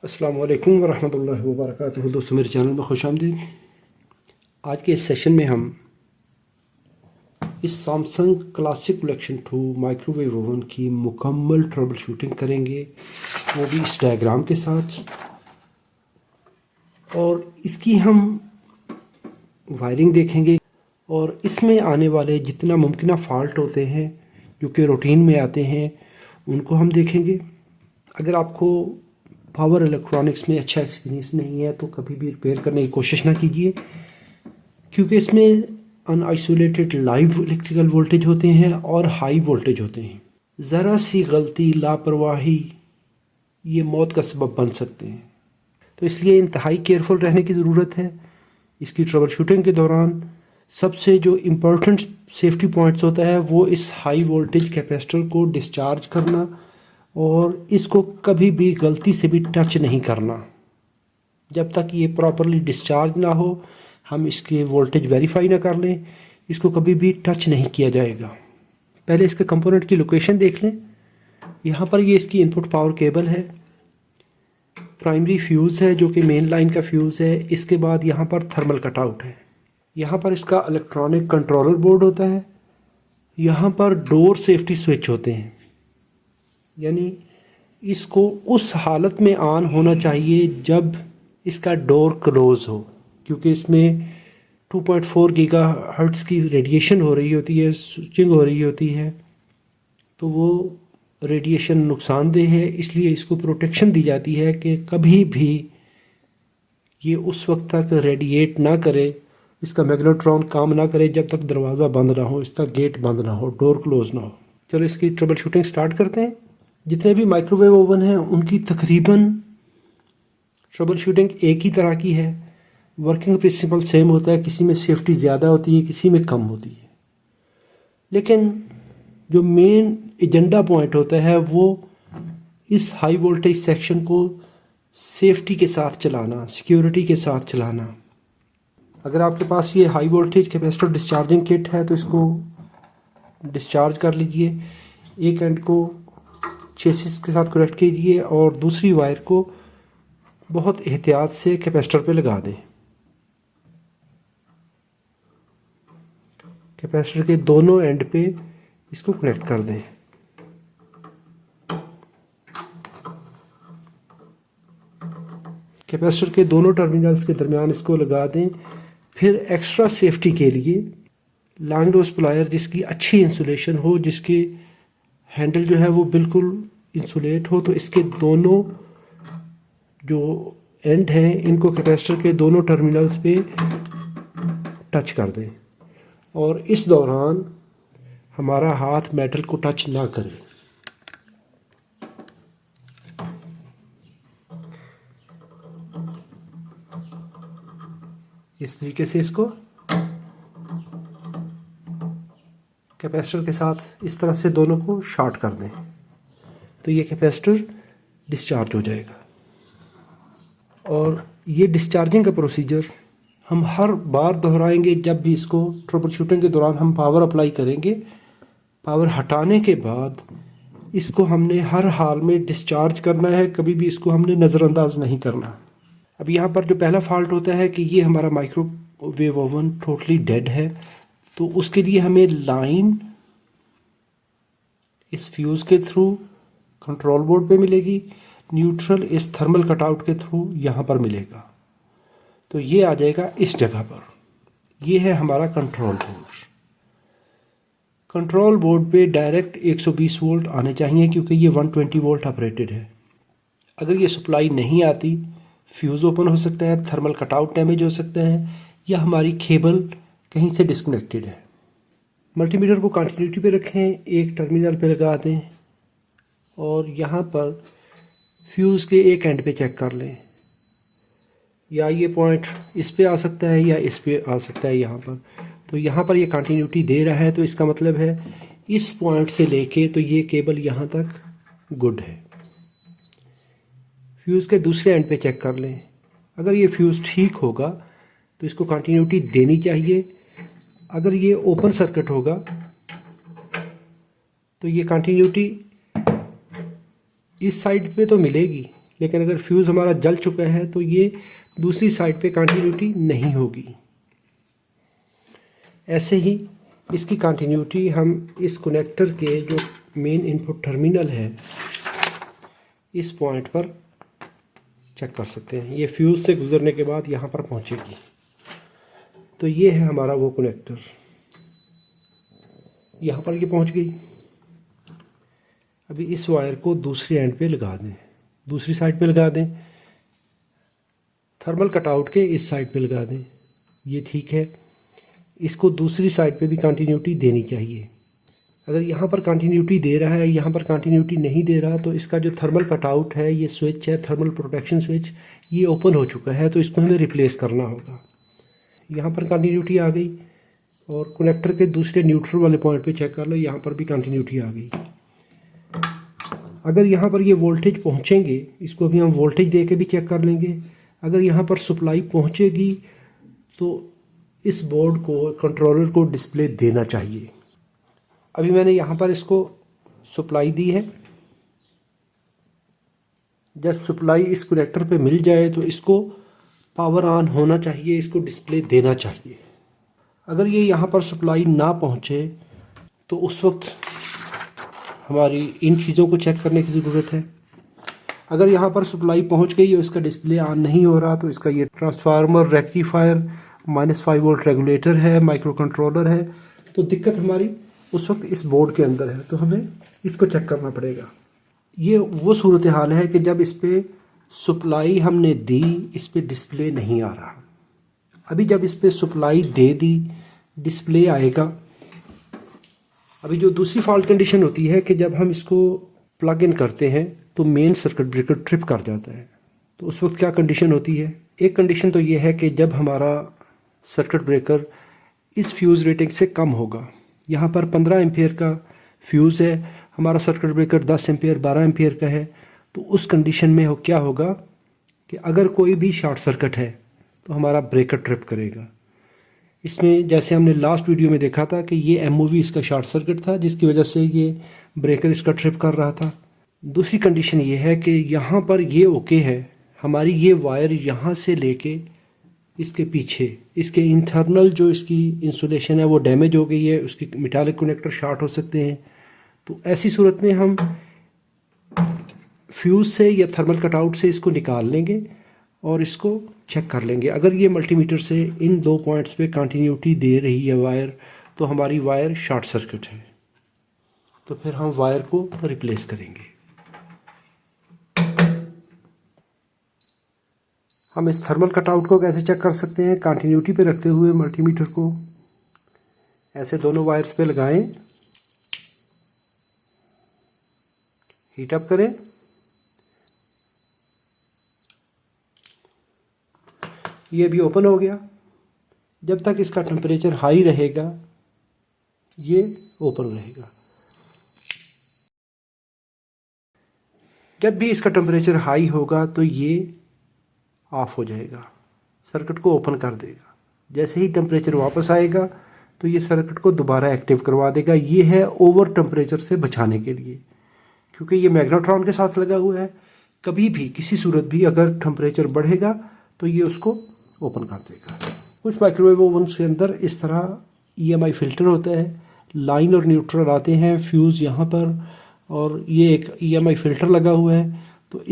अस्सलाम वालेकुम वरहमतुल्लाहि वबरकातुहू। दोस्तों, मेरे चैनल में खुश आमदीद। आज के इस सेशन में हम इस Samsung classic collection 2 microwave oven की मुकम्मल ट्रबल शूटिंग करेंगे, वो भी इस डायग्राम के साथ। और इसकी हम वायरिंग देखेंगे और इसमें आने वाले जितना मुमकिन फ़ाल्ट होते हैं जो कि रूटीन में आते हैं उनको हम देखेंगे। अगर आपको पावर इलेक्ट्रॉनिक्स में अच्छा एक्सपीरियंस नहीं है तो कभी भी रिपेयर करने की कोशिश ना कीजिए, क्योंकि इसमें अनआइसोलेटेड लाइव इलेक्ट्रिकल वोल्टेज होते हैं और हाई वोल्टेज होते हैं। ज़रा सी गलती, लापरवाही ये मौत का सबब बन सकते हैं। तो इसलिए इंतहाई केयरफुल रहने की ज़रूरत है। इसकी ट्रबल शूटिंग के दौरान सबसे जो इम्पोर्टेंट सेफ्टी पॉइंट्स होता है वो इस हाई वोल्टेज कैपेसिटर को डिस्चार्ज करना और इसको कभी भी गलती से भी टच नहीं करना। जब तक ये प्रॉपरली डिस्चार्ज ना हो, हम इसके वोल्टेज वेरीफाई ना कर लें, इसको कभी भी टच नहीं किया जाएगा। पहले इसके कंपोनेंट की लोकेशन देख लें। यहाँ पर ये इसकी इनपुट पावर केबल है, प्राइमरी फ्यूज़ है जो कि मेन लाइन का फ्यूज़ है। इसके बाद यहाँ पर थर्मल कटआउट है। यहाँ पर इसका इलेक्ट्रॉनिक कंट्रोलर बोर्ड होता है। यहाँ पर डोर सेफ्टी स्विच होते हैं, यानी इसको उस हालत में ऑन होना चाहिए जब इसका डोर क्लोज हो, क्योंकि इसमें 2.4 गीगाहर्ट्ज़ की रेडिएशन हो रही होती है, स्विचिंग हो रही होती है, तो वो रेडिएशन नुकसानदेह है। इसलिए इसको प्रोटेक्शन दी जाती है कि कभी भी ये उस वक्त तक रेडिएट ना करे, इसका मैग्नेट्रॉन काम ना करे जब तक दरवाज़ा बंद ना हो, इसका गेट बंद ना हो, डोर क्लोज ना हो। चलो इसकी ट्रबल शूटिंग स्टार्ट करते हैं। जितने भी माइक्रोवेव ओवन हैं उनकी तकरीबन ट्रबल शूटिंग एक ही तरह की है। वर्किंग प्रिंसिपल सेम होता है, किसी में सेफ्टी ज़्यादा होती है, किसी में कम होती है। लेकिन जो मेन एजेंडा पॉइंट होता है वो इस हाई वोल्टेज सेक्शन को सेफ्टी के साथ चलाना, सिक्योरिटी के साथ चलाना। अगर आपके पास ये high voltage capacitor discharging kit है तो इसको डिस्चार्ज कर लीजिए। एक एंड को चेसिस के साथ कनेक्ट कीजिए और दूसरी वायर को बहुत एहतियात से कैपेसिटर पे लगा दें। कैपेसिटर के दोनों एंड पे इसको कनेक्ट कर दें। कैपेसिटर के दोनों टर्मिनल्स के दरमियान इसको लगा दें। फिर एक्स्ट्रा सेफ्टी के लिए लॉन्ग नोज प्लायर जिसकी अच्छी इंसुलेशन हो, जिसके हैंडल जो है वो बिल्कुल इंसुलेट हो, तो इसके दोनों जो एंड हैं इनको कैपेसिटर के दोनों टर्मिनल्स पे टच कर दें और इस दौरान हमारा हाथ मेटल को टच ना करे। इस तरीके से इसको कैपेसिटर के साथ इस तरह से दोनों को शॉर्ट कर दें तो ये कैपेसिटर डिस्चार्ज हो जाएगा। और ये डिस्चार्जिंग का प्रोसीजर हम हर बार दोहराएंगे जब भी इसको ट्रबल शूटिंग के दौरान हम पावर अप्लाई करेंगे। पावर हटाने के बाद इसको हमने हर हाल में डिस्चार्ज करना है, कभी भी इसको हमने नज़रअंदाज नहीं करना। अब यहाँ पर जो पहला फॉल्ट होता है कि ये हमारा माइक्रोवेव ओवन टोटली डेड है, तो उसके लिए हमें लाइन इस फ्यूज़ के थ्रू कंट्रोल बोर्ड पे मिलेगी, न्यूट्रल इस थर्मल कटआउट के थ्रू यहाँ पर मिलेगा। तो ये आ जाएगा इस जगह पर। ये है हमारा कंट्रोल बोर्ड। कंट्रोल बोर्ड पे डायरेक्ट 120 वोल्ट आने चाहिए क्योंकि ये 120 वोल्ट ऑपरेटेड है। अगर ये सप्लाई नहीं आती, फ्यूज़ ओपन हो सकता है, थर्मल कटआउट डैमेज हो सकता है, या हमारी केबल कहीं से डिस्कनेक्टेड है। मल्टीमीटर को कंटिन्यूटी पे रखें, एक टर्मिनल पे लगा दें और यहाँ पर फ्यूज़ के एक एंड पे चेक कर लें। या ये पॉइंट इस पे आ सकता है या इस पे आ सकता है यहाँ पर। तो यहाँ पर ये कंटिन्यूटी दे रहा है, तो इसका मतलब है इस पॉइंट से लेके तो ये केबल यहाँ तक गुड है। फ्यूज़ के दूसरे एंड पे चेक कर लें। अगर ये फ्यूज़ ठीक होगा तो इसको कंटिन्यूटी देनी चाहिए। अगर ये ओपन सर्किट होगा तो ये कंटिन्यूटी इस साइड पे तो मिलेगी लेकिन अगर फ्यूज़ हमारा जल चुका है तो ये दूसरी साइड पे कंटिन्यूटी नहीं होगी। ऐसे ही इसकी कंटिन्यूटी हम इस कनेक्टर के जो मेन इनपुट टर्मिनल है इस पॉइंट पर चेक कर सकते हैं। ये फ्यूज़ से गुजरने के बाद यहाँ पर पहुँचेगी। तो ये है हमारा वो कनेक्टर, यहाँ पर ये पहुँच गई। अभी इस वायर को दूसरी एंड पे लगा दें, दूसरी साइड पे लगा दें, थर्मल कटआउट के इस साइड पे लगा दें। ये ठीक है। इसको दूसरी साइड पे भी कंटिन्यूटी देनी चाहिए। अगर यहाँ पर कंटिन्यूटी दे रहा है, यहाँ पर कंटिन्यूटी नहीं दे रहा, तो इसका जो थर्मल कटआउट है, ये स्विच है थर्मल प्रोटेक्शन स्विच, ये ओपन हो चुका है, तो इसको हमें रिप्लेस करना होगा। यहाँ पर कंटिन्यूटी आ गई और कनेक्टर के दूसरे न्यूट्रल वाले पॉइंट पे चेक कर लो, यहाँ पर भी कंटिन्यूटी आ गई। अगर यहाँ पर ये वोल्टेज पहुँचेंगे, इसको अभी हम वोल्टेज दे के भी चेक कर लेंगे। अगर यहाँ पर सप्लाई पहुँचेगी तो इस बोर्ड को, कंट्रोलर को डिस्प्ले देना चाहिए। अभी मैंने यहाँ पर इसको सप्लाई दी है। जब सप्लाई इस कनेक्टर पे मिल जाए तो इसको पावर ऑन होना चाहिए, इसको डिस्प्ले देना चाहिए। अगर ये यहाँ पर सप्लाई ना पहुँचे तो उस वक्त हमारी इन चीज़ों को चेक करने की ज़रूरत है। अगर यहाँ पर सप्लाई पहुँच गई और इसका डिस्प्ले ऑन नहीं हो रहा, तो इसका ये ट्रांसफार्मर, रेक्टिफायर, -5 वोल्ट रेगुलेटर है, माइक्रो कंट्रोलर है, तो दिक्कत हमारी उस वक्त इस बोर्ड के अंदर है। तो हमें इसको चेक करना पड़ेगा। ये वो सूरत हाल है कि जब इस पर सप्लाई हमने दी, इस पर डिस्प्ले नहीं आ रहा। अभी जब इस पर सप्लाई दे दी, डिस्प्ले आएगा। अभी जो दूसरी फॉल्ट कंडीशन होती है कि जब हम इसको प्लग इन करते हैं तो मेन सर्किट ब्रेकर ट्रिप कर जाता है। तो उस वक्त क्या कंडीशन होती है? एक कंडीशन तो ये है कि जब हमारा सर्किट ब्रेकर इस फ्यूज़ रेटिंग से कम होगा, यहाँ पर 15 एम्पियर का फ्यूज़ है, हमारा सर्किट ब्रेकर 10 एम्पियर 12 एम्पियर का है, तो उस कंडीशन में क्या होगा कि अगर कोई भी शॉर्ट सर्किट है तो हमारा ब्रेकर ट्रिप करेगा। इसमें जैसे हमने लास्ट वीडियो में देखा था कि ये MOV इसका शॉर्ट सर्किट था, जिसकी वजह से ये ब्रेकर इसका ट्रिप कर रहा था। दूसरी कंडीशन ये है कि यहाँ पर ये ओके है, हमारी ये वायर यहाँ से लेके इसके पीछे, इसके इंटरनल जो इसकी इंसुलेशन है वो डैमेज हो गई है, उसकी मेटालिक कनेक्टर शॉर्ट हो सकते हैं। तो ऐसी सूरत में हम फ्यूज़ से या थर्मल कटआउट से इसको निकाल लेंगे और इसको चेक कर लेंगे। अगर ये मल्टीमीटर से इन 2 पॉइंट्स पे कंटिन्यूटी दे रही है वायर, तो हमारी वायर शॉर्ट सर्किट है। तो फिर हम वायर को रिप्लेस करेंगे। हम इस थर्मल कटआउट को कैसे चेक कर सकते हैं? कंटिन्यूटी पे रखते हुए मल्टीमीटर को ऐसे दोनों वायर्स पे लगाएं, हीट अप करें। ये भी ओपन हो गया। जब तक इसका टेम्परेचर हाई रहेगा ये ओपन रहेगा। जब भी इसका टेम्परेचर हाई होगा तो ये ऑफ हो जाएगा, सर्किट को ओपन कर देगा। जैसे ही टेम्परेचर वापस आएगा तो ये सर्किट को दोबारा एक्टिव करवा देगा। ये है ओवर टेम्परेचर से बचाने के लिए, क्योंकि ये मैग्नेट्रॉन के साथ लगा हुआ है। कभी भी किसी सूरत भी अगर टेम्परेचर बढ़ेगा तो ये उसको ओपन कर देगा। कुछ माइक्रोवेव ओवन्स के अंदर इस तरह EMI फ़िल्टर होता है, लाइन और न्यूट्रल आते हैं, फ्यूज़ यहाँ पर, और ये एक EMI फ़िल्टर लगा हुआ है। तो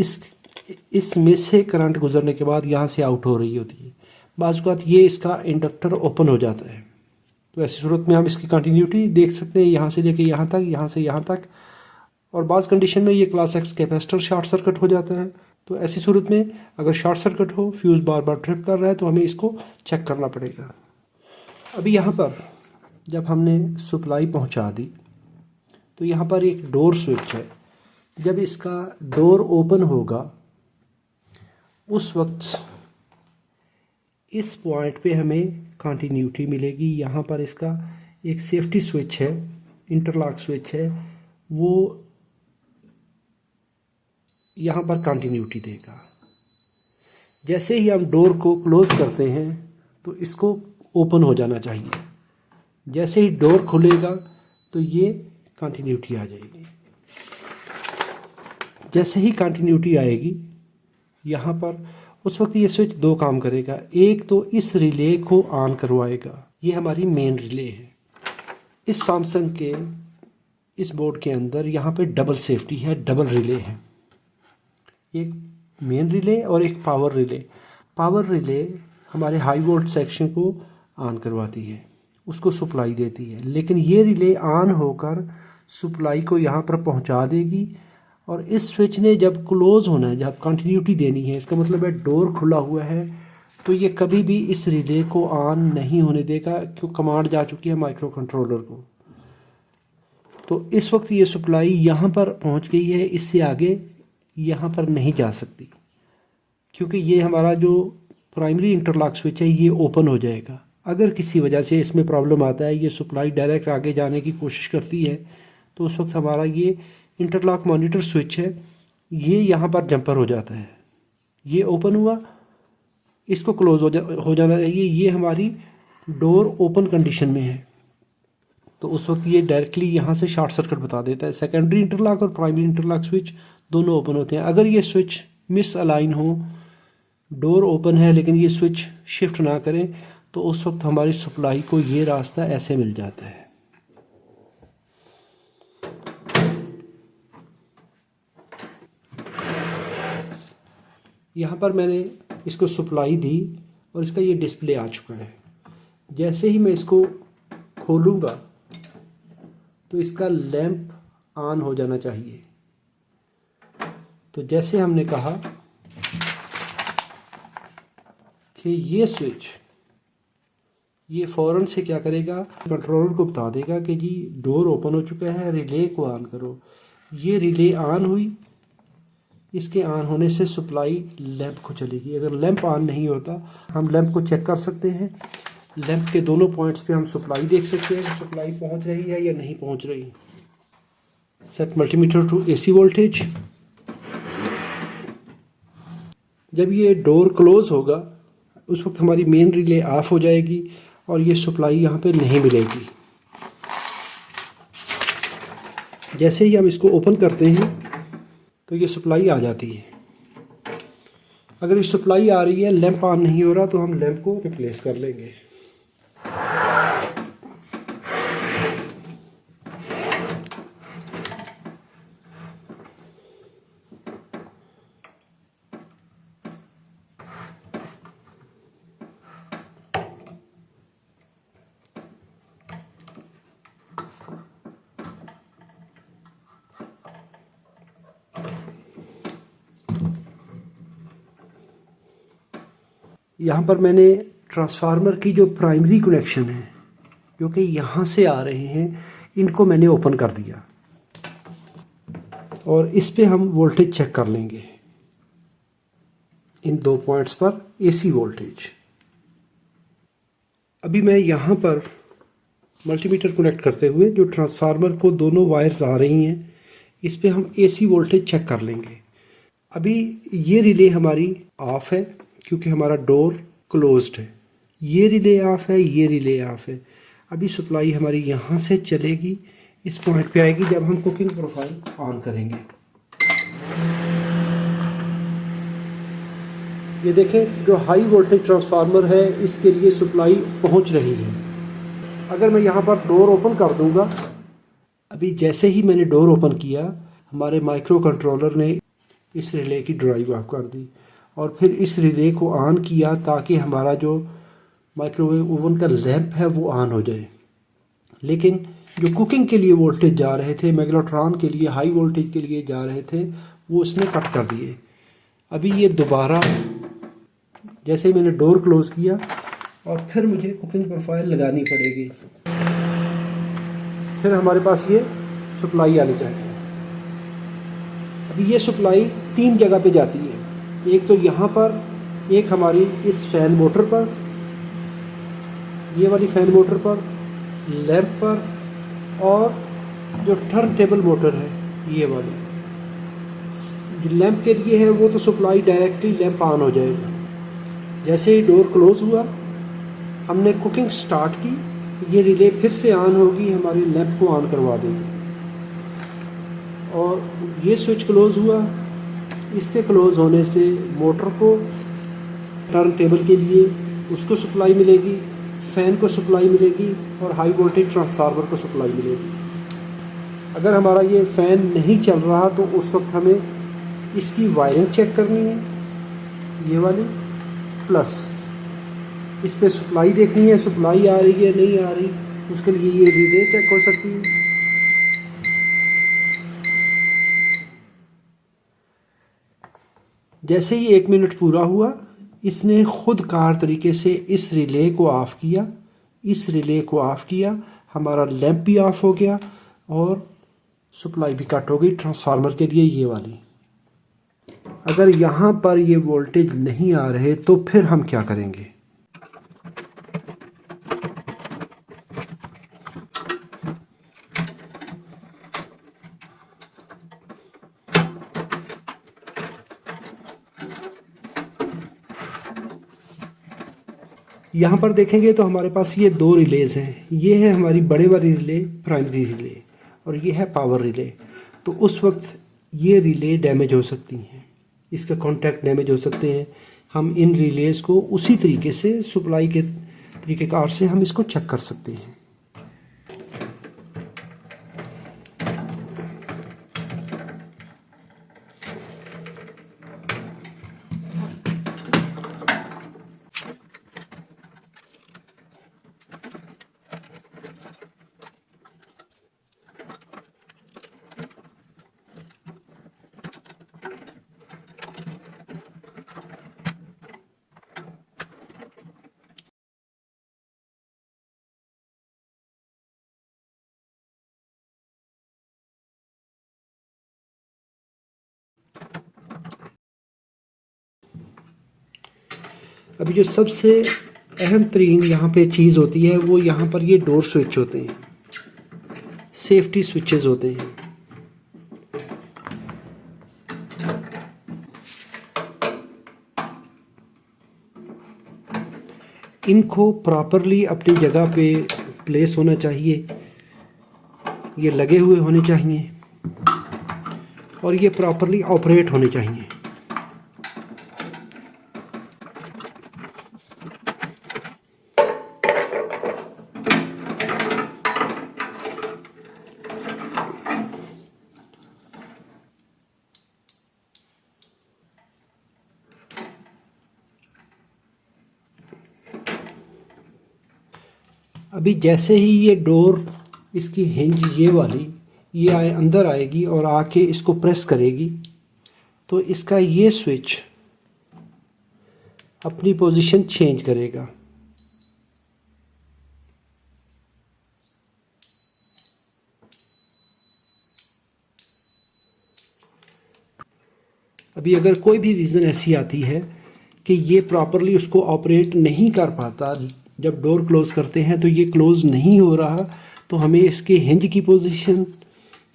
इसमें से करंट गुजरने के बाद यहाँ से आउट हो रही होती है। बाज़ औक़ात ये इसका इंडक्टर ओपन हो जाता है। तो ऐसी सूरत में हम इसकी कंटिन्यूटी देख सकते हैं, यहाँ से लेके यहाँ तक, यहाँ से यहाँ तक। और बाज़ कंडीशन में ये class X capacitor short circuit हो जाता है। तो ऐसी सूरत में अगर शॉर्ट सर्किट हो, फ्यूज़ बार बार ट्रिप कर रहा है, तो हमें इसको चेक करना पड़ेगा। अभी यहाँ पर जब हमने सप्लाई पहुँचा दी तो यहाँ पर एक डोर स्विच है। जब इसका डोर ओपन होगा उस वक्त इस पॉइंट पे हमें कंटिन्यूटी मिलेगी। यहाँ पर इसका एक सेफ्टी स्विच है, इंटरलॉक स्विच है, वो यहाँ पर कंटिन्यूटी देगा। जैसे ही हम डोर को क्लोज़ करते हैं तो इसको ओपन हो जाना चाहिए। जैसे ही डोर खुलेगा तो ये कंटिन्यूटी आ जाएगी। जैसे ही कंटिन्यूटी आएगी यहाँ पर उस वक्त ये स्विच दो काम करेगा। एक तो इस रिले को ऑन करवाएगा, ये हमारी मेन रिले है। इस सैमसंग के इस बोर्ड के अंदर यहाँ पे डबल सेफ्टी है, डबल रिले है, एक मेन रिले और एक पावर रिले। पावर रिले हमारे हाई वोल्ट सेक्शन को ऑन करवाती है, उसको सप्लाई देती है, लेकिन ये रिले ऑन होकर सप्लाई को यहाँ पर पहुँचा देगी। और इस स्विच ने जब क्लोज़ होना है, जब कंटिन्यूटी देनी है, इसका मतलब है डोर खुला हुआ है, तो ये कभी भी इस रिले को ऑन नहीं होने देगा, क्यों कमांड जा चुकी है माइक्रो कंट्रोलर को। तो इस वक्त ये सप्लाई यहाँ पर पहुँच गई है, इससे आगे यहाँ पर नहीं जा सकती, क्योंकि ये हमारा जो प्राइमरी इंटरलॉक स्विच है ये ओपन हो जाएगा। अगर किसी वजह से इसमें प्रॉब्लम आता है, ये सप्लाई डायरेक्ट आगे जाने की कोशिश करती है, तो उस वक्त हमारा ये इंटरलॉक मॉनिटर स्विच है, ये यहाँ पर जंपर हो जाता है। ये ओपन हुआ, इसको क्लोज हो जाना चाहिए, ये हमारी डोर ओपन कंडीशन में है, तो उस वक्त ये डायरेक्टली यहाँ से शॉर्ट सर्किट बता देता है। सेकेंडरी इंटरलॉक और प्राइमरी इंटरलॉक स्विच दोनों ओपन होते हैं। अगर ये स्विच मिस अलाइन हो, डोर ओपन है लेकिन ये स्विच शिफ्ट ना करें, तो उस वक्त हमारी सप्लाई को ये रास्ता ऐसे मिल जाता है। यहाँ पर मैंने इसको सप्लाई दी और इसका ये डिस्प्ले आ चुका है। जैसे ही मैं इसको खोलूँगा तो इसका लैंप ऑन हो जाना चाहिए। तो जैसे हमने कहा कि ये स्विच ये फ़ौरन से क्या करेगा, कंट्रोलर को बता देगा कि जी डोर ओपन हो चुका है, रिले को ऑन करो। ये रिले ऑन हुई, इसके ऑन होने से सप्लाई लैंप को चलेगी। अगर लैंप ऑन नहीं होता, हम लैंप को चेक कर सकते हैं। लैंप के दोनों पॉइंट्स पे हम सप्लाई देख सकते हैं कि सप्लाई पहुंच रही है या नहीं पहुंच रही। Set multimeter to AC voltage. जब ये डोर क्लोज होगा उस वक्त हमारी मेन रिले ऑफ हो जाएगी और ये सप्लाई यहाँ पे नहीं मिलेगी। जैसे ही हम इसको ओपन करते हैं तो ये सप्लाई आ जाती है। अगर ये सप्लाई आ रही है, लैंप ऑन नहीं हो रहा, तो हम लैंप को रिप्लेस कर लेंगे। यहाँ पर मैंने ट्रांसफार्मर की जो प्राइमरी कनेक्शन है, जो कि यहाँ से आ रहे हैं, इनको मैंने ओपन कर दिया और इस पे हम वोल्टेज चेक कर लेंगे। इन दो पॉइंट्स पर एसी वोल्टेज। अभी मैं यहाँ पर मल्टीमीटर कनेक्ट करते हुए जो ट्रांसफार्मर को दोनों वायर्स आ रही हैं, इस पे हम एसी वोल्टेज चेक कर लेंगे। अभी ये रिले हमारी ऑफ है क्योंकि हमारा डोर क्लोज्ड है। ये रिले ऑफ है, ये रिले ऑफ है। अभी सप्लाई हमारी यहाँ से चलेगी, इस पॉइंट पे आएगी जब हम कुकिंग प्रोफाइल ऑन करेंगे। ये देखें, जो हाई वोल्टेज ट्रांसफार्मर है इसके लिए सप्लाई पहुँच रही है। अगर मैं यहाँ पर डोर ओपन कर दूँगा, अभी जैसे ही मैंने डोर ओपन किया, हमारे माइक्रो कंट्रोलर ने इस रिले की ड्राइव ऑफ कर दी और फिर इस रिले को ऑन किया ताकि हमारा जो माइक्रोवेव ओवन का लैंप है वो ऑन हो जाए। लेकिन जो कुकिंग के लिए वोल्टेज जा रहे थे, मैग्नेट्रॉन के लिए हाई वोल्टेज के लिए जा रहे थे, वो उसने कट कर दिए। अभी ये दोबारा जैसे मैंने डोर क्लोज़ किया और फिर मुझे कुकिंग प्रोफाइल लगानी पड़ेगी, फिर हमारे पास ये सप्लाई आनी चाहिए। अभी ये सप्लाई 3 जगह पे जाती है। एक तो यहाँ पर, एक हमारी इस फैन मोटर पर, ये वाली फैन मोटर पर, लैंप पर, और जो टर्न टेबल मोटर है ये वाली, जो लैंप के लिए है वो तो सप्लाई डायरेक्टली लैंप ऑन हो जाएगा। जैसे ही डोर क्लोज हुआ, हमने कुकिंग स्टार्ट की, ये रिले फिर से ऑन होगी, हमारे लैंप को ऑन करवा देगी। और ये स्विच क्लोज हुआ, इसके क्लोज़ होने से मोटर को टर्न टेबल के लिए उसको सप्लाई मिलेगी, फ़ैन को सप्लाई मिलेगी और हाई वोल्टेज ट्रांसफार्मर को सप्लाई मिलेगी। अगर हमारा ये फ़ैन नहीं चल रहा तो उस वक्त हमें इसकी वायरिंग चेक करनी है, ये वाली, प्लस इस पर सप्लाई देखनी है, सप्लाई आ रही है नहीं आ रही, उसके लिए ये रिले चेक हो सकती है। जैसे ही 1 मिनट पूरा हुआ, इसने खुद कार तरीके से इस रिले को ऑफ़ किया, इस रिले को ऑफ़ किया, हमारा लैंप भी ऑफ़ हो गया और सप्लाई भी कट हो गई ट्रांसफार्मर के लिए, ये वाली। अगर यहाँ पर ये वोल्टेज नहीं आ रहे तो फिर हम क्या करेंगे? यहाँ पर देखेंगे तो हमारे पास ये 2 रिलेज़ हैं। ये है हमारी बड़े वाली रिले, प्राइमरी रिले, और ये है पावर रिले। तो उस वक्त ये रिले डैमेज हो सकती हैं, इसके कॉन्टैक्ट डैमेज हो सकते हैं। हम इन रिलेज़ को उसी तरीके से सप्लाई के तरीक़ेकार से हम इसको चेक कर सकते हैं। अभी जो सबसे अहम तरीन यहाँ पे चीज़ होती है वो यहाँ पर ये डोर स्विच होते हैं, सेफ्टी स्विचेस होते हैं। इनको प्रॉपरली अपनी जगह पे प्लेस होना चाहिए, ये लगे हुए होने चाहिए और ये प्रॉपरली ऑपरेट होने चाहिए। अभी जैसे ही ये डोर, इसकी हिंज ये वाली, ये अंदर आएगी और आके इसको प्रेस करेगी तो इसका ये स्विच अपनी पोजीशन चेंज करेगा। अभी अगर कोई भी रीज़न ऐसी आती है कि ये प्रॉपरली उसको ऑपरेट नहीं कर पाता, जब डोर क्लोज़ करते हैं तो ये क्लोज़ नहीं हो रहा, तो हमें इसके हिंज की पोजीशन,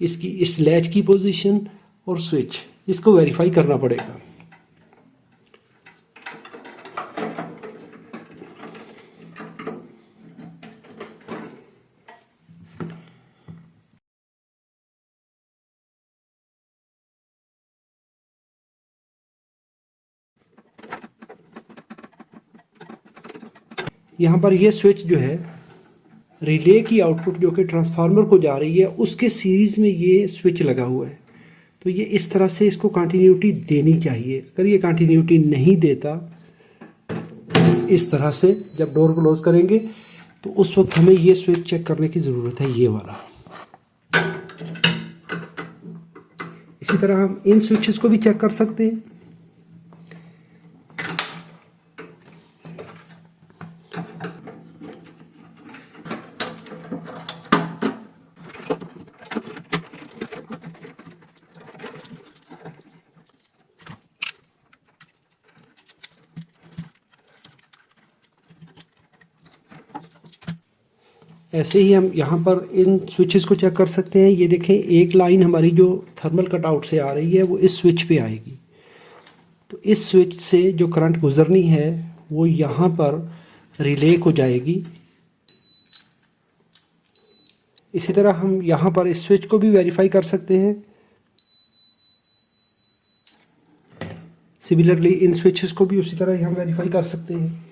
इसकी इस लैच की पोजीशन और स्विच, इसको वेरीफाई करना पड़ेगा। यहाँ पर ये स्विच जो है, रिले की आउटपुट जो कि ट्रांसफार्मर को जा रही है उसके सीरीज़ में ये स्विच लगा हुआ है। तो ये इस तरह से इसको कंटिन्यूटी देनी चाहिए। अगर ये कंटिन्यूटी नहीं देता, इस तरह से जब डोर क्लोज करेंगे तो उस वक्त हमें ये स्विच चेक करने की ज़रूरत है, ये वाला। इसी तरह हम इन स्विचेस को भी चेक कर सकते हैं। ऐसे ही हम यहाँ पर इन स्विचेस को चेक कर सकते हैं। ये देखें, एक लाइन हमारी जो थर्मल कटआउट से आ रही है वो इस स्विच पे आएगी। तो इस स्विच से जो करंट गुजरनी है वो यहाँ पर रिले को जाएगी। इसी तरह हम यहाँ पर इस स्विच को भी वेरीफाई कर सकते हैं। सिमिलरली इन स्विचेस को भी उसी तरह ही हम वेरीफाई कर सकते हैं।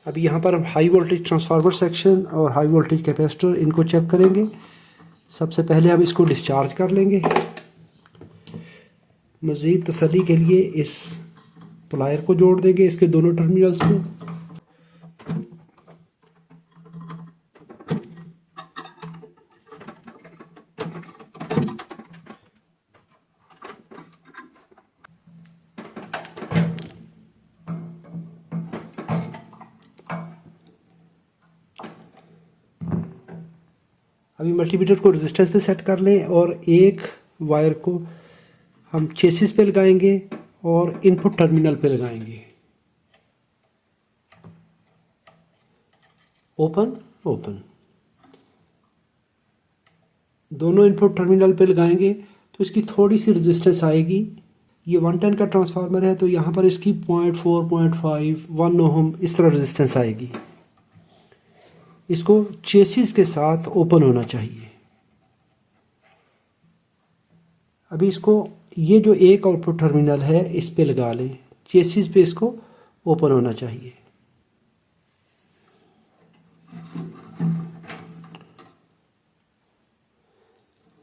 अभी यहाँ पर हम हाई वोल्टेज ट्रांसफार्मर सेक्शन और हाई वोल्टेज कैपेसिटर इनको चेक करेंगे। सबसे पहले हम इसको डिस्चार्ज कर लेंगे। मज़ीद तसल्ली के लिए इस प्लायर को जोड़ देंगे इसके दोनों टर्मिनल्स को। अभी मल्टीमीटर को रेजिस्टेंस पे सेट कर लें और एक वायर को हम चेसिस पे लगाएंगे और इनपुट टर्मिनल पे लगाएंगे। ओपन ओपन दोनों इनपुट टर्मिनल पे लगाएंगे तो इसकी थोड़ी सी रेजिस्टेंस आएगी। ये 110 का ट्रांसफार्मर है तो यहाँ पर इसकी 0.4, 0.5, 1 ओहम इस तरह रेजिस्टेंस आएगी। इसको चेसिस के साथ ओपन होना चाहिए। अभी इसको ये जो एक आउटपुट टर्मिनल है इस पे लगा लें, चेसिस पे इसको ओपन होना चाहिए।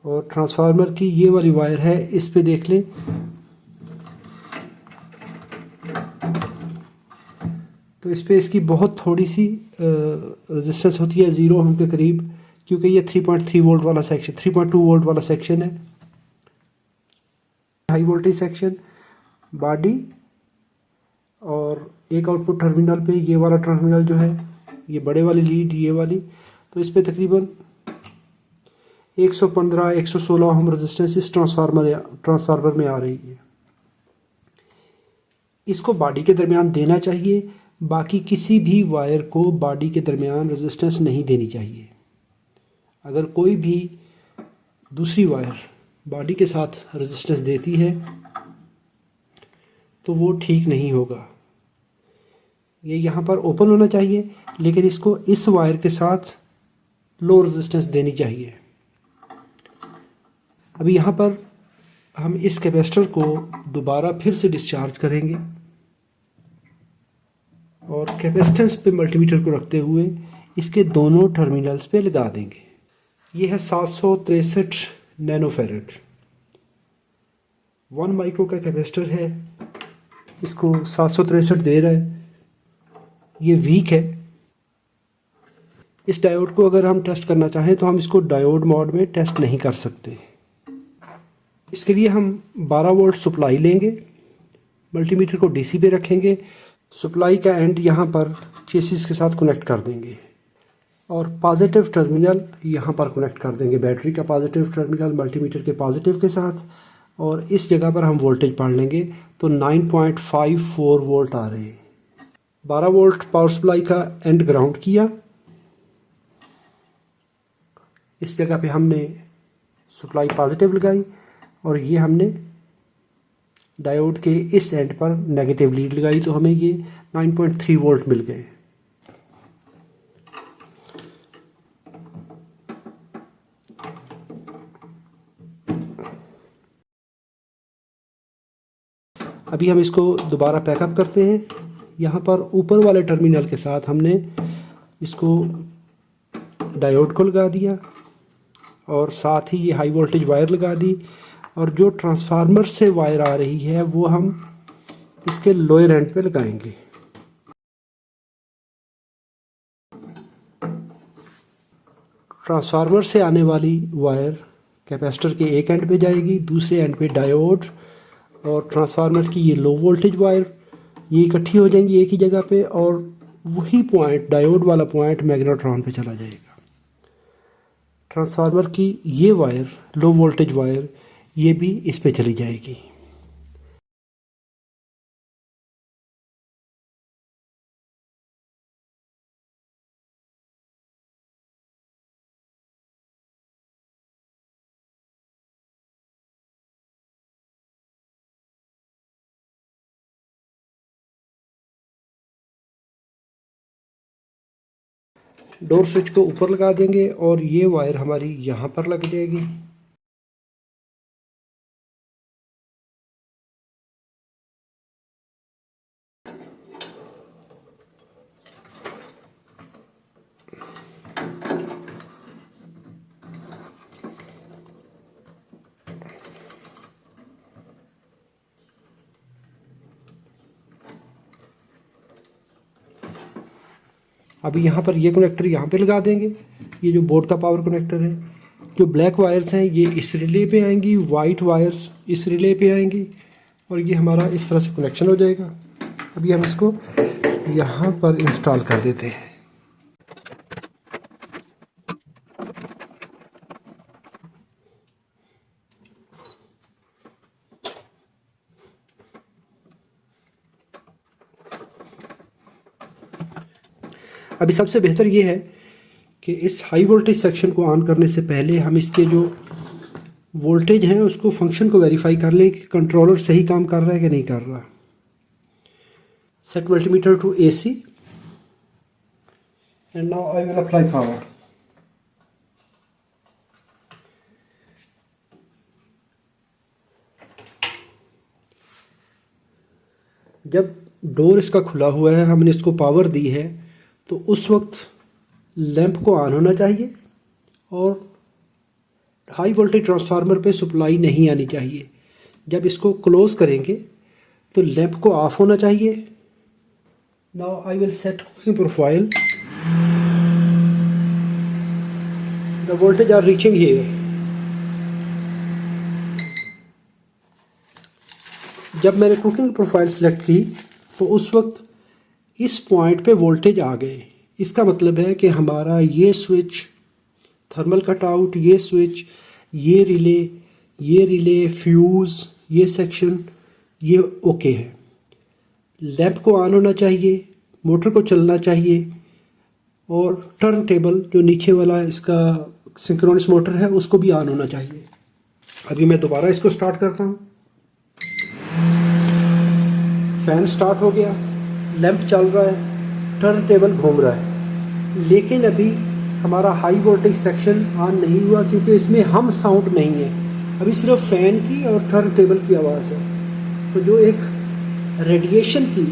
और ट्रांसफार्मर की ये वाली वायर है इस पे देख लें, तो इस पे इसकी बहुत थोड़ी सी रेजिस्टेंस होती है 0 ओम के करीब, क्योंकि ये 3.3 वोल्ट वाला सेक्शन 3.2 वोल्ट वाला सेक्शन है। हाई वोल्टेज सेक्शन बॉडी और एक आउटपुट टर्मिनल पे ये वाला टर्मिनल जो है ये बड़े वाली लीड ये वाली, तो इस पे तकरीबन 115-116 ओम रेजिस्टेंस इस ट्रांसफार्मर में आ रही है। इसको बॉडी के दरमियान देना चाहिए, बाकी किसी भी वायर को बॉडी के दरमियान रेजिस्टेंस नहीं देनी चाहिए। अगर कोई भी दूसरी वायर बॉडी के साथ रेजिस्टेंस देती है तो वो ठीक नहीं होगा। ये यहाँ पर ओपन होना चाहिए, लेकिन इसको इस वायर के साथ लो रेजिस्टेंस देनी चाहिए। अभी यहाँ पर हम इस कैपेसिटर को दोबारा फिर से डिस्चार्ज करेंगे और कैपेसिटेंस पे मल्टीमीटर को रखते हुए इसके दोनों टर्मिनल्स पे लगा देंगे। ये है 763 नैनोफेरेड 1 माइक्रो का कैपेसिटर है, इसको 763 दे रहा है, ये वीक है। इस डायोड को अगर हम टेस्ट करना चाहें तो हम इसको डायोड मोड में टेस्ट नहीं कर सकते। इसके लिए हम 12 वोल्ट सप्लाई लेंगे, मल्टीमीटर को डीसी पे रखेंगे, सप्लाई का एंड यहाँ पर चेसिस के साथ कनेक्ट कर देंगे और पॉजिटिव टर्मिनल यहाँ पर कनेक्ट कर देंगे, बैटरी का पॉजिटिव टर्मिनल मल्टीमीटर के पॉजिटिव के साथ, और इस जगह पर हम वोल्टेज पढ़ लेंगे तो 9.54 वोल्ट आ रहे हैं। 12 वोल्ट पावर सप्लाई का एंड ग्राउंड किया, इस जगह पे हमने सप्लाई पॉजिटिव लगाई और ये हमने डायोड के इस एंड पर नेगेटिव लीड लगाई, तो हमें ये 9.3 वोल्ट मिल गए। अभी हम इसको दोबारा पैकअप करते हैं। यहाँ पर ऊपर वाले टर्मिनल के साथ हमने इसको डायोड को लगा दिया और साथ ही ये हाई वोल्टेज वायर लगा दी, और जो ट्रांसफार्मर से वायर आ रही है वो हम इसके लोअर एंड पे लगाएंगे। ट्रांसफार्मर से आने वाली वायर कैपेसिटर के एक एंड पे जाएगी, दूसरे एंड पे डायोड और ट्रांसफार्मर की ये लो वोल्टेज वायर ये इकट्ठी हो जाएंगी एक ही जगह पे, और वही पॉइंट डायोड वाला पॉइंट मैग्नेट्रॉन पे चला जाएगा। ट्रांसफार्मर की ये वायर लो वोल्टेज वायर ये भी इस पे चली जाएगी। डोर स्विच को ऊपर लगा देंगे और ये वायर हमारी यहाँ पर लग जाएगी। अभी यहाँ पर ये कनेक्टर यहाँ पे लगा देंगे, ये जो बोर्ड का पावर कनेक्टर है। जो ब्लैक वायर्स हैं ये इस रिले पे आएंगी, वाइट वायर्स इस रिले पे आएंगी और ये हमारा इस तरह से कनेक्शन हो जाएगा। अभी हम इसको यहाँ पर इंस्टॉल कर देते हैं। अभी सबसे बेहतर ये है कि इस हाई वोल्टेज सेक्शन को ऑन करने से पहले हम इसके जो वोल्टेज हैं उसको फंक्शन को वेरीफाई कर लें कि कंट्रोलर सही काम कर रहा है कि नहीं कर रहा। Set multimeter to AC and now I will apply power. जब डोर इसका खुला हुआ है, हमने इसको पावर दी है, तो उस वक्त लैंप को ऑन होना चाहिए और हाई वोल्टेज ट्रांसफार्मर पे सप्लाई नहीं आनी चाहिए। जब इसको क्लोज करेंगे तो लैंप को ऑफ होना चाहिए। Now I will set cooking profile. The voltage are reaching here. जब मैंने कुकिंग प्रोफाइल सेलेक्ट की तो उस वक्त इस पॉइंट पे वोल्टेज आ गए। इसका मतलब है कि हमारा ये स्विच थर्मल कटआउट, ये स्विच, ये रिले, फ्यूज़, ये सेक्शन, ये ओके है। लैंप को ऑन होना चाहिए, मोटर को चलना चाहिए और टर्न टेबल जो नीचे वाला इसका सिंक्रोनस मोटर है उसको भी ऑन होना चाहिए। अभी मैं दोबारा इसको स्टार्ट करता हूँ। फैन स्टार्ट हो गया, लैंप चल रहा है, टर्न टेबल घूम रहा है, लेकिन अभी हमारा हाई वोल्टेज सेक्शन ऑन नहीं हुआ क्योंकि इसमें हम साउंड नहीं है। अभी सिर्फ फ़ैन की और टर्न टेबल की आवाज़ है। तो जो एक रेडिएशन की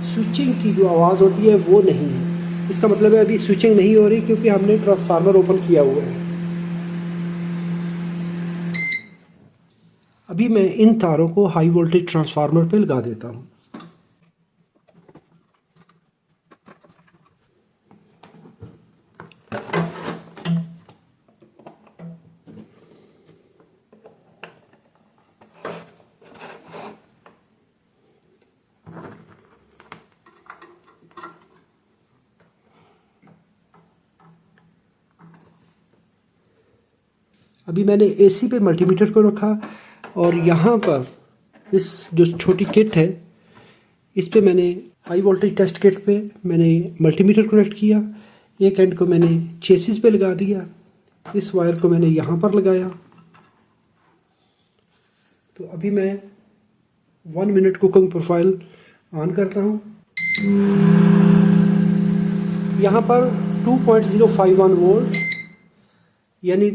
स्विचिंग की जो आवाज़ होती है वो नहीं है। इसका मतलब है अभी स्विचिंग नहीं हो रही क्योंकि हमने ट्रांसफार्मर ओपन किया हुआ है। अभी मैं इन तारों को हाई वोल्टेज ट्रांसफार्मर पे लगा देता हूँ। अभी मैंने AC पे मल्टीमीटर को रखा और यहाँ पर इस जो छोटी किट है इस पे मैंने हाई वोल्टेज टेस्ट किट पे मैंने मल्टीमीटर कनेक्ट किया। एक एंड को मैंने चेसिस पे लगा दिया, इस वायर को मैंने यहाँ पर लगाया। तो अभी मैं 1 मिनट कुकिंग प्रोफाइल ऑन करता हूँ। यहाँ पर 2.051 वोल्ट यानी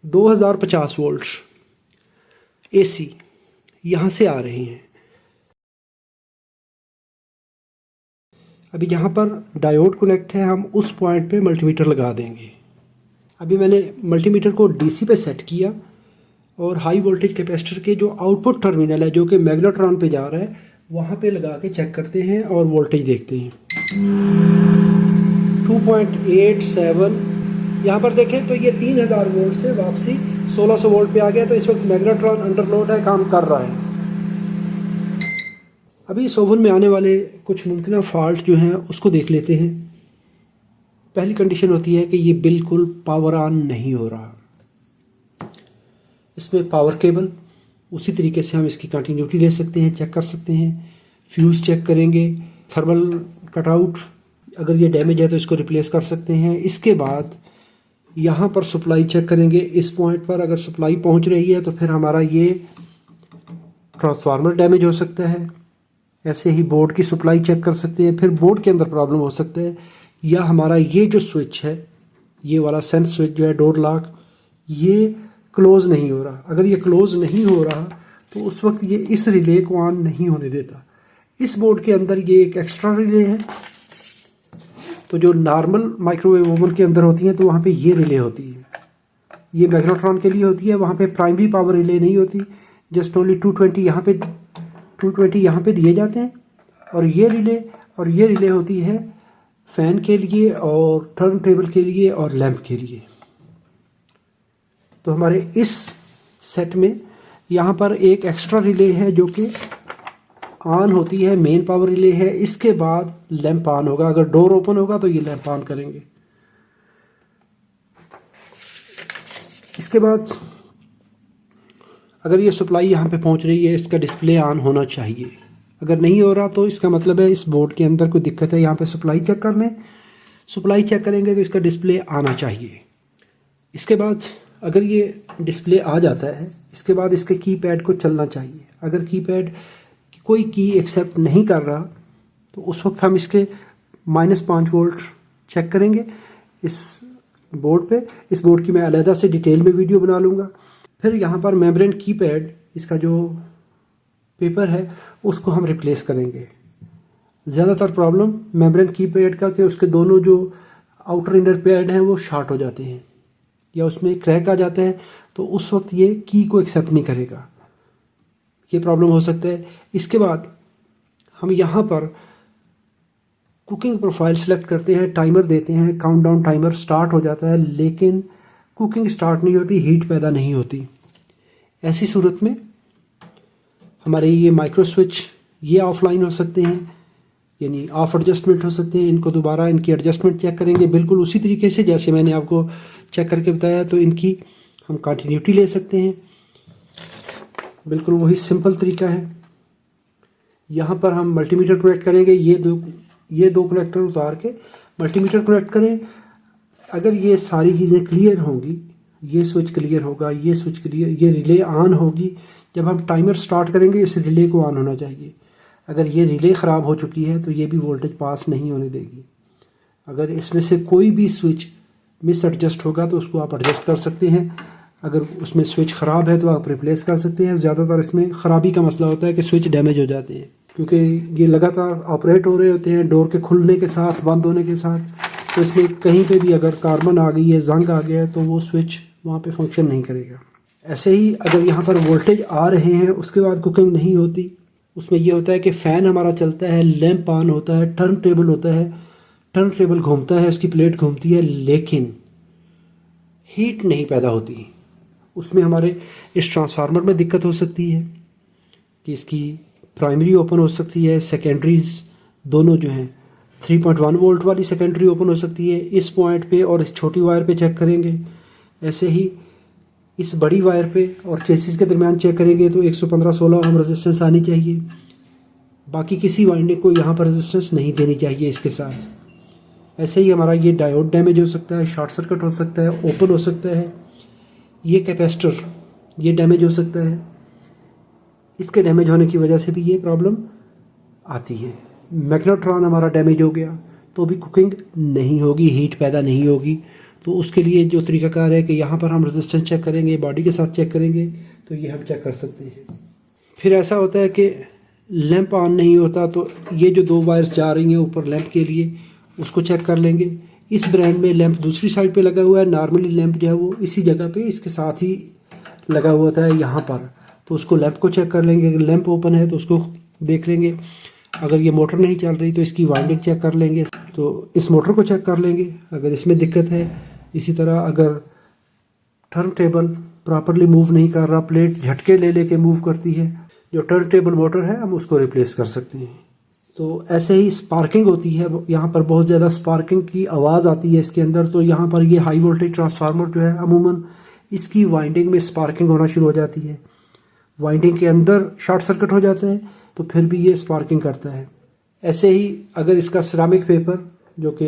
2050 वोल्ट्स AC यहाँ से आ रहे हैं। अभी जहाँ पर डायोड कनेक्ट है हम उस पॉइंट पे मल्टीमीटर लगा देंगे। अभी मैंने मल्टीमीटर को DC पे सेट किया और हाई वोल्टेज कैपेसिटर के जो आउटपुट टर्मिनल है जो कि मैग्नेट्रॉन पे जा रहा है वहाँ पे लगा के चेक करते हैं और वोल्टेज देखते हैं। 2.87 यहाँ पर देखें तो ये 3000 वोल्ट से वापसी 1600 वोल्ट पे आ गया। तो इस वक्त मैग्नेट्रॉन अंडरलोड है, काम कर रहा है। अभी इस ओवन में आने वाले कुछ मुमकिन फॉल्ट जो हैं उसको देख लेते हैं। पहली कंडीशन होती है कि ये बिल्कुल पावर ऑन नहीं हो रहा। इसमें पावर केबल उसी तरीके से हम इसकी कंटिन्यूटी ले सकते हैं, चेक कर सकते हैं। फ्यूज़ चेक करेंगे, थर्मल कटआउट अगर ये डैमेज है तो इसको रिप्लेस कर सकते हैं। इसके बाद यहाँ पर सप्लाई चेक करेंगे। इस पॉइंट पर अगर सप्लाई पहुँच रही है तो फिर हमारा ये ट्रांसफार्मर डैमेज हो सकता है। ऐसे ही बोर्ड की सप्लाई चेक कर सकते हैं। फिर बोर्ड के अंदर प्रॉब्लम हो सकता है या हमारा ये जो स्विच है, ये वाला सेंस स्विच जो है डोर लॉक, ये क्लोज़ नहीं हो रहा। अगर ये क्लोज़ नहीं हो रहा तो उस वक्त ये इस रिले को ऑन नहीं होने देता। इस बोर्ड के अंदर ये एक एक्स्ट्रा रिले है। तो जो नॉर्मल माइक्रोवेव ओवन के अंदर होती हैं तो वहाँ पे ये रिले होती है, ये मैग्नेट्रॉन के लिए होती है। वहाँ पे प्राइमरी पावर रिले नहीं होती, जस्ट ओनली 220 यहाँ पे दिए जाते हैं। और ये रिले होती है फ़ैन के लिए और टर्न टेबल के लिए और लैंप के लिए। तो हमारे इस सेट में यहाँ पर एक एक्स्ट्रा रिले है जो कि ऑन होती है, मेन पावर रिले है। इसके बाद लैंप ऑन होगा, अगर डोर ओपन होगा तो ये लैंप ऑन करेंगे। इसके बाद अगर ये सप्लाई यहाँ पे पहुँच रही है, इसका डिस्प्ले ऑन होना चाहिए। अगर नहीं हो रहा तो इसका मतलब है इस बोर्ड के अंदर कोई दिक्कत है। यहाँ पे सप्लाई चेक कर लें, सप्लाई चेक करेंगे तो इसका डिस्प्ले आना चाहिए। इसके बाद अगर ये डिस्प्ले आ जाता है, इसके बाद इसके कीपैड को चलना चाहिए। अगर कीपैड कोई की एक्सेप्ट नहीं कर रहा तो उस वक्त हम इसके -5 वोल्ट चेक करेंगे इस बोर्ड पे। इस बोर्ड की मैं अलहदा से डिटेल में वीडियो बना लूँगा। फिर यहाँ पर मेम्ब्रेन कीपैड, इसका जो पेपर है उसको हम रिप्लेस करेंगे। ज़्यादातर प्रॉब्लम मेम्ब्रेन कीपैड का कि उसके दोनों जो आउटर इनर पैड हैं वो शॉर्ट हो जाते हैं या उसमें क्रैक आ जाते हैं, तो उस वक्त ये की को एक्सेप्ट नहीं करेगा, ये प्रॉब्लम हो सकता है। इसके बाद हम यहाँ पर कुकिंग प्रोफाइल सेलेक्ट करते हैं, टाइमर देते हैं, काउंटडाउन टाइमर स्टार्ट हो जाता है, लेकिन कुकिंग स्टार्ट नहीं होती, हीट पैदा नहीं होती। ऐसी सूरत में हमारे ये माइक्रो स्विच ये ऑफलाइन हो सकते हैं, यानी ऑफ एडजस्टमेंट हो सकते हैं। इनको दोबारा इनकी एडजस्टमेंट चेक करेंगे बिल्कुल उसी तरीके से जैसे मैंने आपको चेक करके बताया। तो इनकी हम कंटिन्यूटी ले सकते हैं, बिल्कुल वही सिंपल तरीका है। यहाँ पर हम मल्टीमीटर कनेक्ट करेंगे, ये दो कनेक्टर उतार के मल्टीमीटर कनेक्ट करें। अगर ये सारी चीज़ें क्लियर होंगी, ये स्विच क्लियर होगा, ये स्विच क्लियर, ये रिले ऑन होगी। जब हम टाइमर स्टार्ट करेंगे इस रिले को ऑन होना चाहिए। अगर ये रिले ख़राब हो चुकी है तो ये भी वोल्टेज पास नहीं होने देगी। अगर इसमें से कोई भी स्विच मिस एडजस्ट होगा तो उसको आप एडजस्ट कर सकते हैं। अगर उसमें स्विच ख़राब है तो आप रिप्लेस कर सकते हैं। ज़्यादातर इसमें ख़राबी का मसला होता है कि स्विच डैमेज हो जाते हैं, क्योंकि ये लगातार ऑपरेट हो रहे होते हैं डोर के खुलने के साथ, बंद होने के साथ। तो इसमें कहीं पे भी अगर कार्बन आ गई है, जंग आ गया है, तो वो स्विच वहाँ पे फंक्शन नहीं करेगा। ऐसे ही अगर यहाँ पर वोल्टेज आ रहे हैं उसके बाद कुकिंग नहीं होती, उसमें ये होता है कि फ़ैन हमारा चलता है, लैंप ऑन होता है, टर्न टेबल होता है, टर्न टेबल घूमता है, उसकी प्लेट घूमती है, लेकिन हीट नहीं पैदा होती। उसमें हमारे इस ट्रांसफार्मर में दिक्कत हो सकती है कि इसकी प्राइमरी ओपन हो सकती है, सेकेंडरीज दोनों जो हैं 3.1 वोल्ट वाली सेकेंडरी ओपन हो सकती है इस पॉइंट पे, और इस छोटी वायर पे चेक करेंगे। ऐसे ही इस बड़ी वायर पे और चेसिस के दरमियान चेक करेंगे तो 115/16 ओम रेजिस्टेंस आनी चाहिए। बाकी किसी वाइंडिंग को यहाँ पर रेजिस्टेंस नहीं देनी चाहिए इसके साथ। ऐसे ही हमारा ये डायोड डैमेज हो सकता है, शॉर्ट सर्किट हो सकता है, ओपन हो सकता है। ये कैपेसिटर ये डैमेज हो सकता है, इसके डैमेज होने की वजह से भी ये प्रॉब्लम आती है। मैग्नेट्रॉन हमारा डैमेज हो गया तो भी कुकिंग नहीं होगी, हीट पैदा नहीं होगी। तो उसके लिए जो तरीकाकार है कि यहाँ पर हम रेजिस्टेंस चेक करेंगे, बॉडी के साथ चेक करेंगे, तो ये हम चेक कर सकते हैं। फिर ऐसा होता है कि लैंप ऑन नहीं होता, तो ये जो 2 वायर्स जा रही हैं ऊपर लैंप के लिए, उसको चेक कर लेंगे। इस ब्रांड में लैंप दूसरी साइड पे लगा हुआ है, नॉर्मली लैंप जो है वो इसी जगह पे इसके साथ ही लगा हुआ होता है यहाँ पर, तो उसको लैंप को चेक कर लेंगे। अगर लैंप ओपन है तो उसको देख लेंगे। अगर ये मोटर नहीं चल रही तो इसकी वाइंडिंग चेक कर लेंगे, तो इस मोटर को चेक कर लेंगे अगर इसमें दिक्कत है। इसी तरह अगर टर्न टेबल प्रॉपरली मूव नहीं कर रहा, प्लेट झटके ले लेके मूव करती है, जो टर्न टेबल मोटर है हम उसको रिप्लेस कर सकते हैं। तो ऐसे ही स्पार्किंग होती है, यहाँ पर बहुत ज़्यादा स्पार्किंग की आवाज़ आती है इसके अंदर। तो यहाँ पर ये हाई वोल्टेज ट्रांसफार्मर जो है अमूमन इसकी वाइंडिंग में स्पार्किंग होना शुरू हो जाती है। वाइंडिंग के अंदर शॉर्ट सर्किट हो जाता है तो फिर भी ये स्पार्किंग करता है। ऐसे ही अगर इसका सिरामिक पेपर जो कि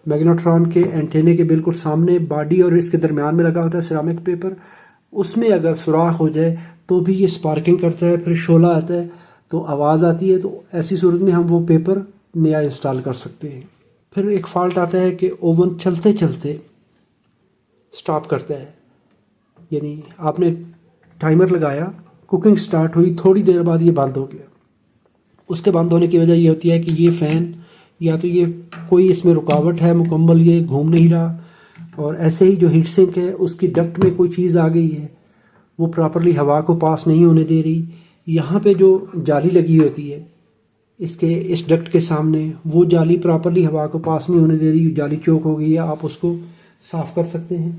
मैग्नेट्रॉन के एंटेने के बिल्कुल सामने बॉडी और इसके दरमियान में लगा होता है सिरामिक पेपर, उसमें अगर सुराख हो जाए तो भी ये स्पार्किंग करता है, फिर शोला आता है तो आवाज़ आती है। तो ऐसी सूरत में हम वो पेपर नया इंस्टॉल कर सकते हैं। फिर एक फ़ॉल्ट आता है कि ओवन चलते चलते स्टॉप करता है, यानी आपने टाइमर लगाया, कुकिंग स्टार्ट हुई, थोड़ी देर बाद ये बंद हो गया। उसके बंद होने की वजह ये होती है कि ये फ़ैन या तो ये कोई इसमें रुकावट है, मुकम्मल ये घूम नहीं रहा, और ऐसे ही जो हीट सिंक है उसकी डक्ट में कोई चीज़ आ गई है, वो प्रॉपरली हवा को पास नहीं होने दे रही। यहाँ पे जो जाली लगी होती है इसके इस डक्ट के सामने, वो जाली प्रॉपरली हवा को पास नहीं होने दे रही, जाली चौक हो गई है, आप उसको साफ़ कर सकते हैं।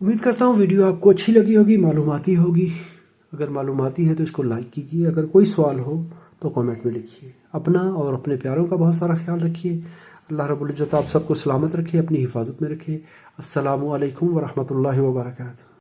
उम्मीद करता हूँ वीडियो आपको अच्छी लगी होगी, मालूमाती होगी। अगर मालूमाती है तो इसको लाइक कीजिए, अगर कोई सवाल हो तो कमेंट में लिखिए। अपना और अपने प्यारों का बहुत सारा ख्याल रखिए। अल्लाह रब्बुल इज़्ज़त आप सबको सलामत रखे, अपनी हिफाजत में रखे। अस्सलामु अलैकुम व रहमतुल्लाहि व बरकातहू।